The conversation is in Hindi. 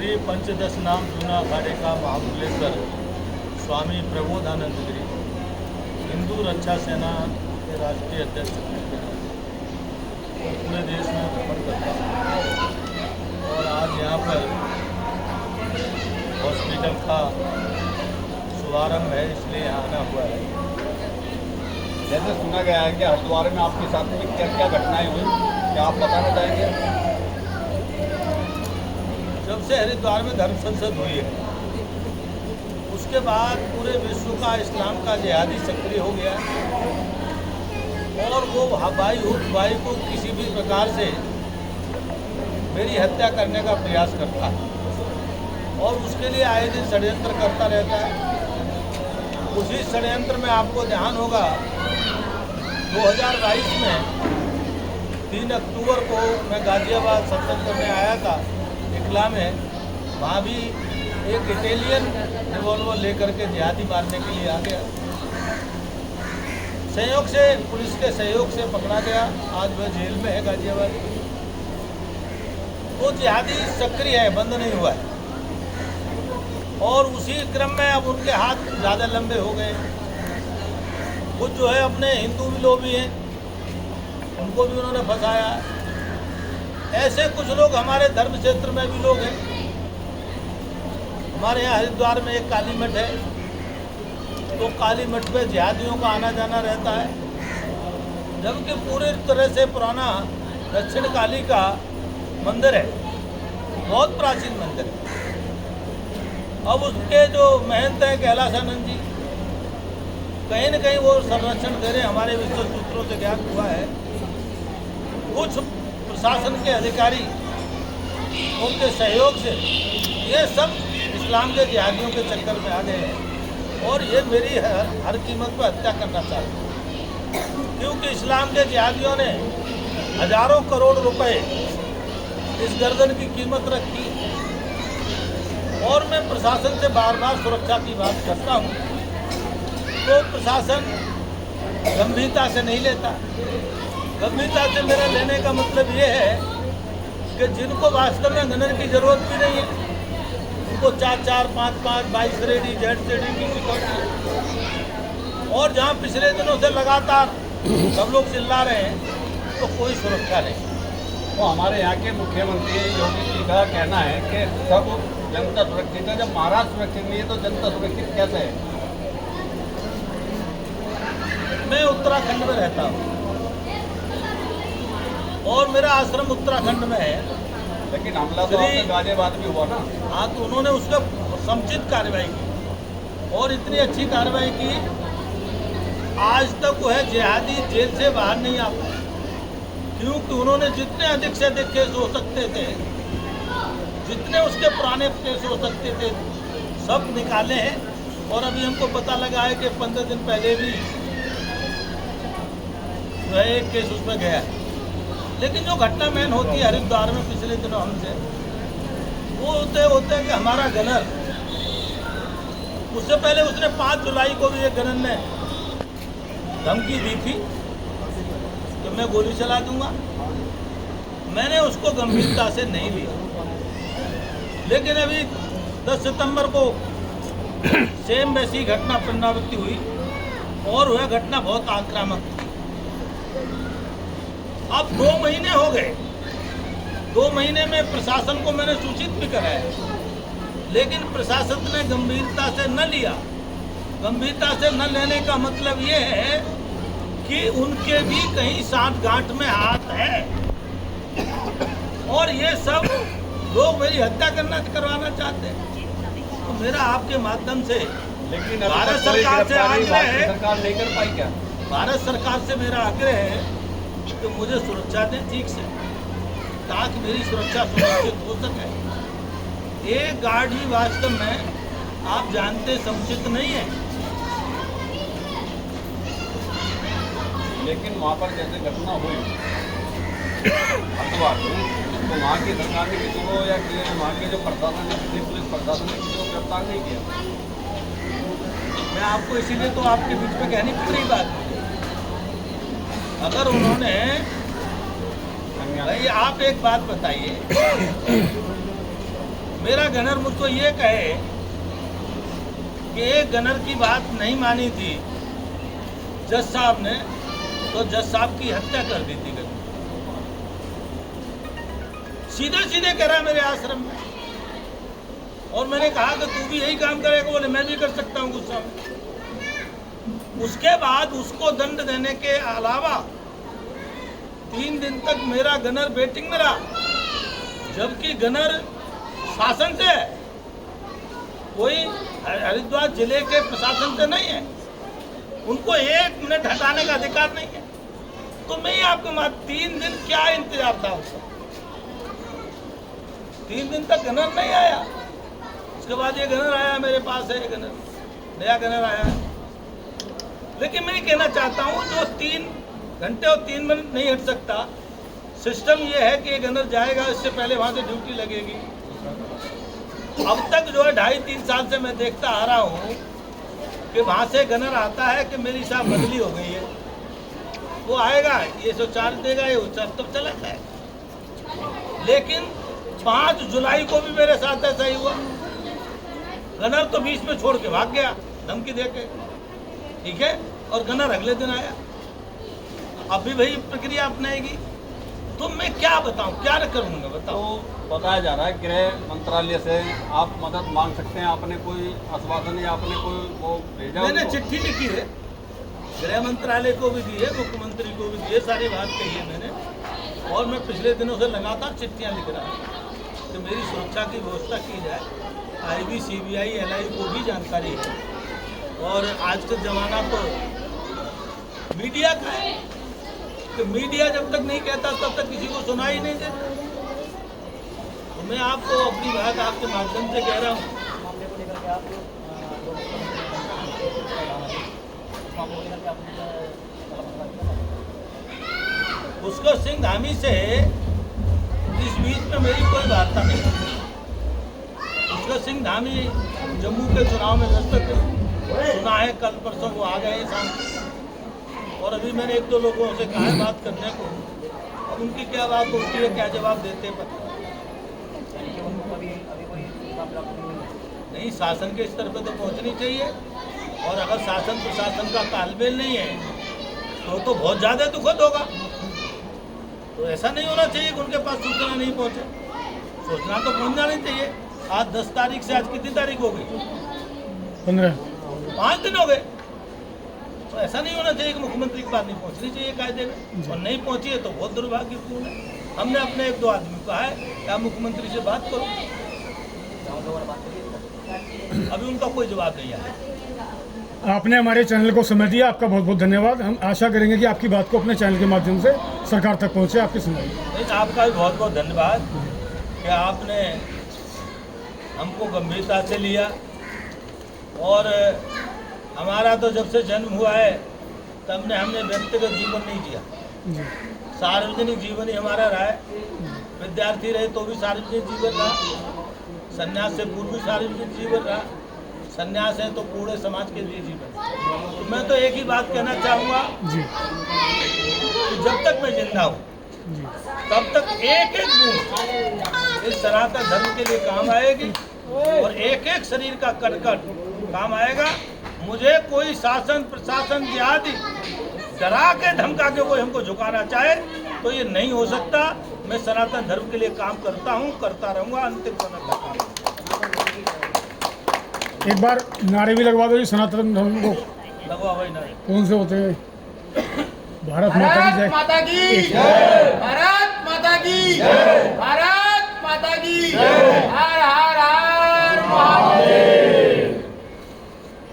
श्री पंचदश नाम जूना अखाड़े का महाबलेश्वर स्वामी प्रबोधानंद गिरी हिंदू रक्षा सेना के राष्ट्रीय अध्यक्ष पूरे देश में भ्रमण करता हूँ और आज यहाँ पर हॉस्पिटल का शुभारंभ है, इसलिए यहाँ आना हुआ है। जैसे सुना गया है कि हरिद्वार में आपके साथ में क्या क्या घटनाएं हुई, क्या आप बताना चाहेंगे? जब से हरिद्वार में धर्म संसद हुई है उसके बाद पूरे विश्व का इस्लाम का जिहादी सक्रिय हो गया और वो भाई को किसी भी प्रकार से मेरी हत्या करने का प्रयास करता है और उसके लिए आए दिन षड्यंत्र करता रहता है। उसी षड्यंत्र में आपको ध्यान होगा 2022 में 3 अक्टूबर को मैं गाजियाबाद सत्संग करने आया था इकला में। वहाँ भी एक इटालियन रिवॉल्वर लेकर के जिहादी मारने के लिए आ गया। सहयोग से, पुलिस के सहयोग से पकड़ा गया। आज वह जेल में है गाजियाबाद। वो जिहादी सक्रिय है, बंद नहीं हुआ है और उसी क्रम में अब उनके हाथ ज़्यादा लंबे हो गए। कुछ जो है अपने हिंदू भी लोग भी हैं, उनको भी उन्होंने फंसाया। ऐसे कुछ लोग हमारे धर्म क्षेत्र में भी लोग हैं। हमारे यहाँ हरिद्वार में एक काली मठ है, तो काली मठ पे जिहादियों का आना जाना रहता है, जबकि पूरी तरह से पुराना दक्षिण काली का मंदिर है, बहुत प्राचीन मंदिर है। अब उसके जो महंत हैं कैलाशानंद जी, कहीं न कहीं वो संरक्षण दे रहे। हमारे विश्व सूत्रों से ज्ञात हुआ है कुछ प्रशासन के अधिकारी उनके सहयोग से ये सब इस्लाम के जिहादियों के चक्कर में आ गए हैं और ये मेरी हर कीमत पर हत्या करना चाहते हैं, क्योंकि इस्लाम के जिहादियों ने हजारों करोड़ रुपए इस गर्दन की कीमत रखी और मैं प्रशासन से बार बार सुरक्षा की बात करता हूँ तो प्रशासन गंभीरता से नहीं लेता। गंभीरता से मेरा लेने का मतलब ये है कि जिनको वास्तव में गनर की जरूरत भी नहीं है, उनको 4-4, 5-5, 22 रेडी जेड रेडी की सिक्योरिटी है और जहाँ पिछले दिनों से लगातार सब लोग चिल्ला रहे हैं तो कोई सुरक्षा नहीं। तो हमारे यहाँ के मुख्यमंत्री योगी जी का कहना है कि सब जनता सुरक्षित है। जब महाराज सुरक्षित नहीं है तो जनता सुरक्षित कैसे है? मैं उत्तराखंड में रहता हूँ और मेरा आश्रम उत्तराखंड में है, लेकिन हमला तो आपने गाजियाबाद भी हुआ ना। हाँ, तो उन्होंने उस पर समुचित कार्रवाई की और इतनी अच्छी कार्रवाई की, आज तक वो है जिहादी जेल से बाहर नहीं आ पाए, क्योंकि उन्होंने जितने अधिक से अधिक केस हो सकते थे, जितने उसके पुराने केस हो सकते थे, सब निकाले हैं। और अभी हमको पता लगा है कि 15 दिन पहले भी जो है एक केस उसमें गया है। लेकिन जो घटना मैन होती है हरिद्वार में पिछले दिनों हमसे, वो होते हैं कि हमारा गनर, उससे पहले उसने 5 जुलाई को भी एक गनर ने धमकी दी थी कि मैं गोली चला दूंगा। मैंने उसको गंभीरता से नहीं लिया, लेकिन अभी 10 सितंबर को सेम वैसी घटना पुनरावृत्ति हुई और वह घटना बहुत आक्रामक थी। अब 2 महीने हो गए, 2 महीने में प्रशासन को मैंने सूचित भी कराया, लेकिन प्रशासन ने गंभीरता से न लिया। गंभीरता से न लेने का मतलब ये है कि उनके भी कहीं साठगांठ में हाथ है और ये सब लोग मेरी हत्या करवाना चाहते हैं। तो मेरा आपके माध्यम से लेकिन भारत सरकार से आग्रह है, सरकार नहीं कर पाई क्या? भारत सरकार से मेरा आग्रह है कि मुझे सुरक्षा दें ठीक से, ताकि मेरी सुरक्षा सुनिश्चित हो सके। एक गार्ड ही वास्तव में आप जानते समुचित नहीं है। लेकिन वहाँ पर जैसे घटना हुई हरिद्वार में, तो वहाँ की सरकार ने किसी को या वहाँ के जो प्रशासन है, पुलिस प्रशासन ने किसी को गिरफ्तार नहीं किया। मैं आपको इसीलिए तो आपके बीच में कहनी पड़ रही बात, अगर उन्होंने, भाई आप एक बात बताइए, मेरा गनर मुझको ये कहे कि एक गनर की बात नहीं मानी थी जज साहब ने, तो जज साहब की हत्या कर दी थी गनर। सीधे सीधे कह रहा है मेरे आश्रम में। और मैंने कहा कि तू भी यही काम करेगा? बोले मैं भी कर सकता हूँ गुस्सा में। उसके बाद उसको दंड देने के अलावा 3 दिन तक मेरा गनर वेटिंग में रहा, जबकि गनर शासन से है, कोई हरिद्वार जिले के प्रशासन से नहीं है। उनको 1 मिनट हटाने का अधिकार नहीं है। तो मैं आपको 3 दिन क्या इंतजार था उसका? 3 दिन तक गनर नहीं आया। उसके बाद ये गनर आया, मेरे पास है गनर, नया गनर आया है। लेकिन मैं कहना चाहता हूँ जो 3 घंटे और 3 मिनट नहीं हट सकता, सिस्टम ये है कि ये गनर जाएगा, इससे पहले वहाँ से ड्यूटी लगेगी। अब तक जो है 2.5-3 साल से मैं देखता आ रहा हूँ कि वहाँ से गनर आता है कि मेरी साहब बदली हो गई है, वो आएगा, ये सो चार्ज देगा, ये सब तब चला है। लेकिन 5 जुलाई को भी मेरे साथ ऐसा ही हुआ। गनर तो बीच में छोड़ के भाग गया धमकी देके, ठीक है, और गनर अगले दिन आया। अभी वही प्रक्रिया अपनाएगी। तो मैं क्या बताऊं, क्या करूंगा बताओ? तो बताया जा रहा है गृह मंत्रालय से आप मदद मांग सकते हैं, आपने कोई आश्वासन या आपने कोई वो भेजा? मैंने चिट्ठी लिखी है, गृह मंत्रालय को भी दी है, मुख्यमंत्री को भी दी है, सारी बात कही है मैंने। और मैं पिछले दिनों से लगातार चिट्ठियाँ लिख रहा हूँ कि मेरी सुरक्षा की व्यवस्था की जाए। IB, CBI, LI को भी जानकारी है। और आज का ज़माना तो मीडिया का है कि मीडिया जब तक नहीं कहता तब तक किसी को सुनाई नहीं देता। तो मैं आपको अपनी बात आपके माध्यम से कह रहा हूँ। पुष्कर सिंह धामी से इस बीच में मेरी कोई वार्ता नहीं है। पुष्कर सिंह धामी जम्मू के चुनाव में व्यस्त थे, सुना है कल परसों वो आ गए शाम को। और अभी मैंने 1-2 लोगों से कहा है बात करने को, अब उनकी क्या बात होती है, क्या जवाब देते हैं पता नहीं। शासन के स्तर पे तो पहुंचनी चाहिए। और अगर शासन प्रशासन का तालमेल नहीं है तो बहुत ज़्यादा दुखद होगा। तो ऐसा नहीं होना चाहिए कि उनके पास सूचना नहीं पहुंचे। सूचना तो पहुंचना नहीं चाहिए। आज 10 तारीख से आज कितनी तारीख हो गई? 5 दिन हो गए। तो ऐसा नहीं होना चाहिए कि मुख्यमंत्री की बात नहीं पहुंचनी चाहिए कायदे में, और नहीं पहुंची है तो बहुत दुर्भाग्यपूर्ण है। हमने अपने 1-2 आदमी को कहा है कि आप मुख्यमंत्री से बात करो, अभी उनका कोई जवाब नहीं आया। आपने हमारे चैनल को समय दिया, आपका बहुत बहुत धन्यवाद। हम आशा करेंगे कि आपकी बात को अपने चैनल के माध्यम से सरकार तक पहुंचे, आपकी सुनवाई। आपका भी बहुत बहुत धन्यवाद कि आपने हमको गंभीरता से लिया। और हमारा तो जब से जन्म हुआ है तब ने हमने व्यक्तिगत जीवन नहीं जिया, सार्वजनिक जीवन ही हमारा रहा है। विद्यार्थी रहे तो भी सार्वजनिक जीवन रहा, संन्यास से पूर्व भी सार्वजनिक जीवन रहा, संन्यास है तो पूरे समाज के लिए जीवन। तो मैं तो एक ही बात कहना चाहूँगा कि जब तक मैं जिंदा हूँ तब तक एक एक बूंद इस सनातन धर्म के लिए काम आएगी, और एक एक शरीर का कण-कण काम आएगा। मुझे कोई शासन प्रशासन आदि डरा के धमका के कोई हमको झुकाना चाहे तो ये नहीं हो सकता। मैं सनातन धर्म के लिए काम करता हूँ, करता रहूँगा अंतिम समय तक। एक बार नारे भी लगवा दो जी सनातन धर्म को। लगवा वही नारे कौन से होते हैं? भारत माता की जय, भारत माता की जय, भारत माता की जय, भारत माता की जय।